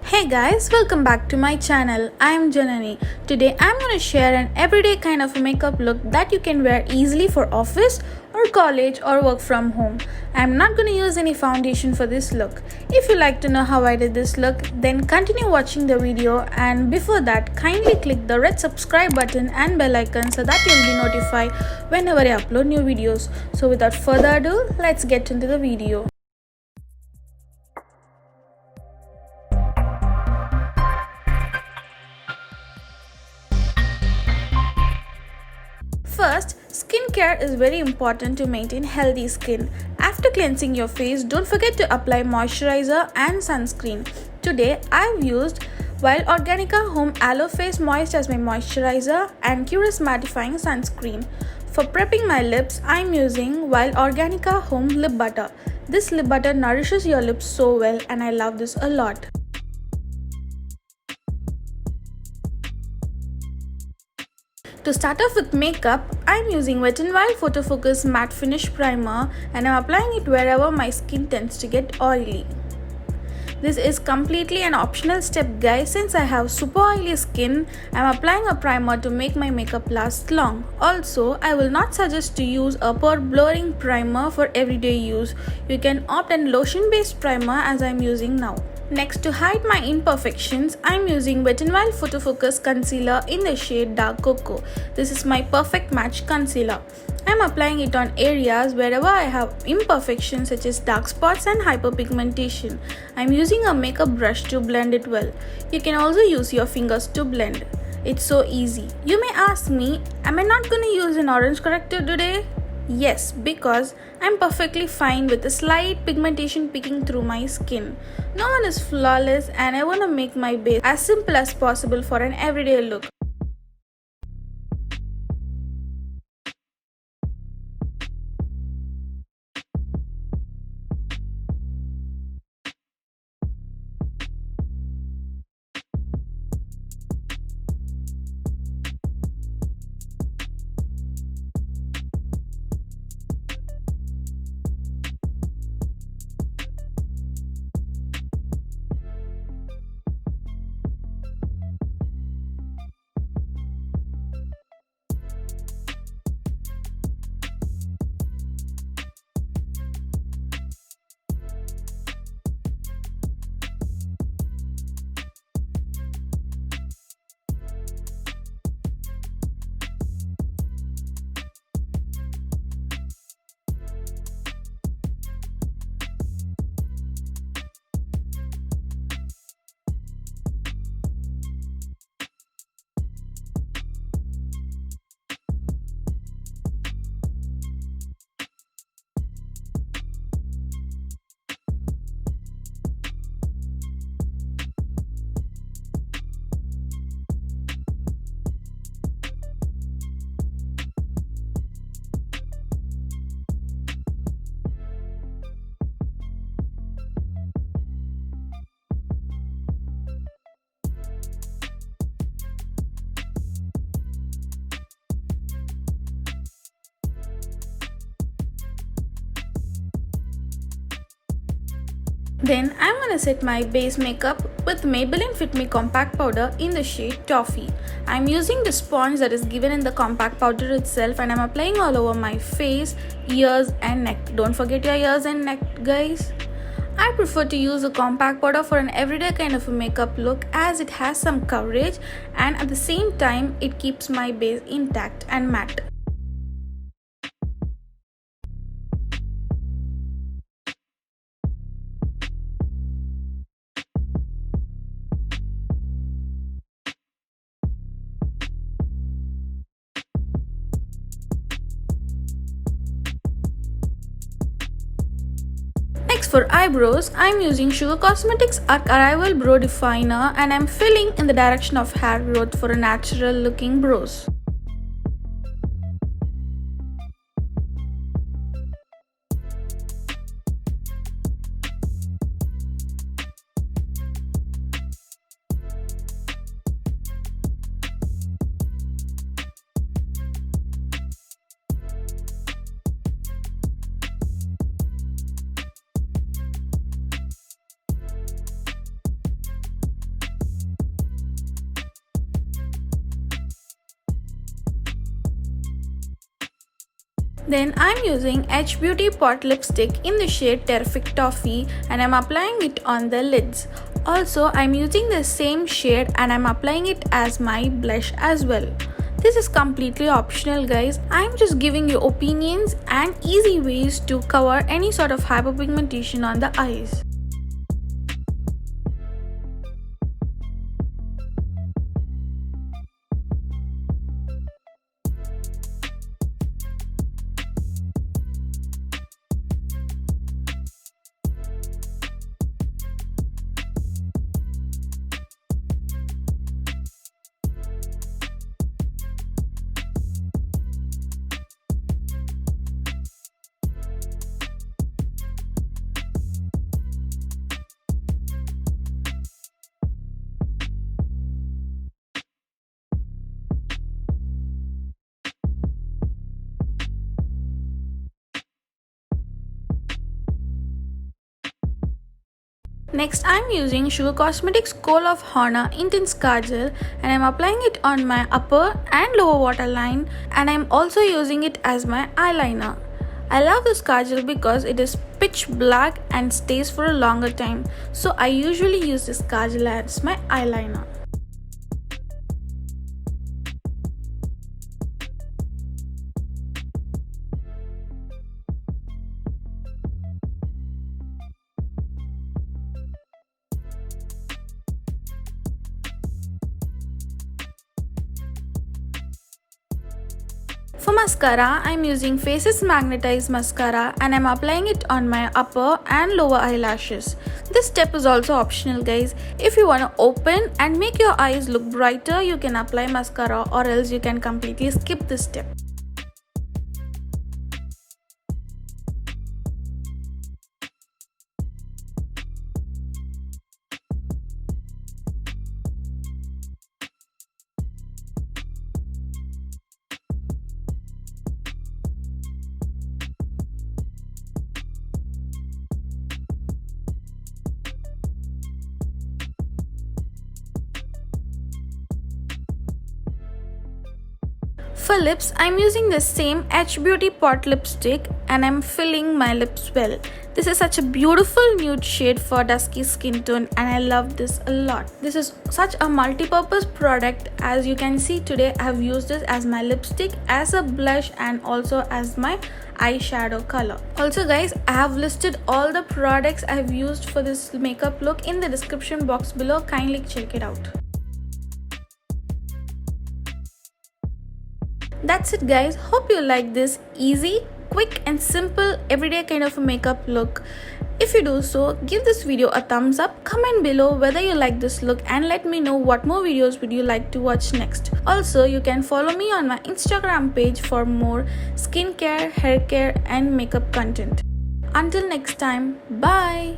Hey guys, welcome back to my channel. I am Janani. Today I'm going to share an everyday kind of makeup look that you can wear easily for office or college or work from home. I'm not going to use any foundation for this look. If you like to know how I did this look, then continue watching the video, and before that kindly click the red subscribe button and bell icon so that you'll be notified whenever I upload new videos. So without further ado, let's get into the video. First, skincare is very important to maintain healthy skin. After cleansing your face, don't forget to apply moisturizer and sunscreen. Today, I've used Wild Organica Home Aloe Face Moist as my moisturizer and Enquiries mattifying sunscreen. For prepping my lips, I'm using Wild Organica Home Lip Butter. This lip butter nourishes your lips so well, and I love this a lot. To start off with makeup, I am using Wet n Wild Photofocus Matte Finish Primer, and I am applying it wherever my skin tends to get oily. This is completely an optional step, guys. Since I have super oily skin, I am applying a primer to make my makeup last long. Also, I will not suggest to use a pore blurring primer for everyday use. You can opt an lotion based primer as I am using now. Next, to hide my imperfections, I am using Wet n Wild Photofocus Concealer in the shade Dark Cocoa. This is my perfect match concealer. I am applying it on areas wherever I have imperfections such as dark spots and hyperpigmentation. I am using a makeup brush to blend it well. You can also use your fingers to blend. It's so easy. You may ask me, am I not going to use an orange corrector today? Yes, because I'm perfectly fine with a slight pigmentation peeking through my skin. No one is flawless, and I want to make my base as simple as possible for an everyday look. Then I'm gonna set my base makeup with Maybelline Fit Me Compact Powder in the shade Toffee. I'm using the sponge that is given in the compact powder itself, and I'm applying all over my face, ears and neck. Don't forget your ears and neck, guys. I prefer to use a compact powder for an everyday kind of a makeup look, as it has some coverage and at the same time it keeps my base intact and matte. Next, for eyebrows, I am using Sugar Cosmetics Arc Arrival Brow Definer, and I am filling in the direction of hair growth for a natural looking brows. Then I'm using H Beauty Pot Lipstick in the shade Terrific Toffee and I'm applying it on the lids. Also, I'm using the same shade and I'm applying it as my blush as well. This is completely optional guys. I'm just giving you opinions and easy ways to cover any sort of hyperpigmentation on the eyes. Next, I'm using Sugar Cosmetics Kohl of Honor Intense Kajal and I'm applying it on my upper and lower waterline and I'm also using it as my eyeliner. I love this kajal because it is pitch black and stays for a longer time. So I usually use this kajal as my eyeliner. For mascara, I'm using Faces Magnetized mascara and I'm applying it on my upper and lower eyelashes. This step is also optional guys. If you want to open and make your eyes look brighter, you can apply mascara or else you can completely skip this step. For lips, I'm using the same H Beauty Pot lipstick and I'm filling my lips well. This is such a beautiful nude shade for dusky skin tone and I love this a lot. This is such a multi-purpose product. As you can see today, I have used this as my lipstick, as a blush and also as my eyeshadow color. Also guys, I have listed all the products I have used for this makeup look in the description box below. Kindly check it out. That's it guys, hope you like this easy, quick and simple everyday kind of a makeup look. If you do so, give this video a thumbs up, comment below whether you like this look and let me know what more videos would you like to watch next. Also, you can follow me on my Instagram page for more skincare, hair care and makeup content. Until next time, bye!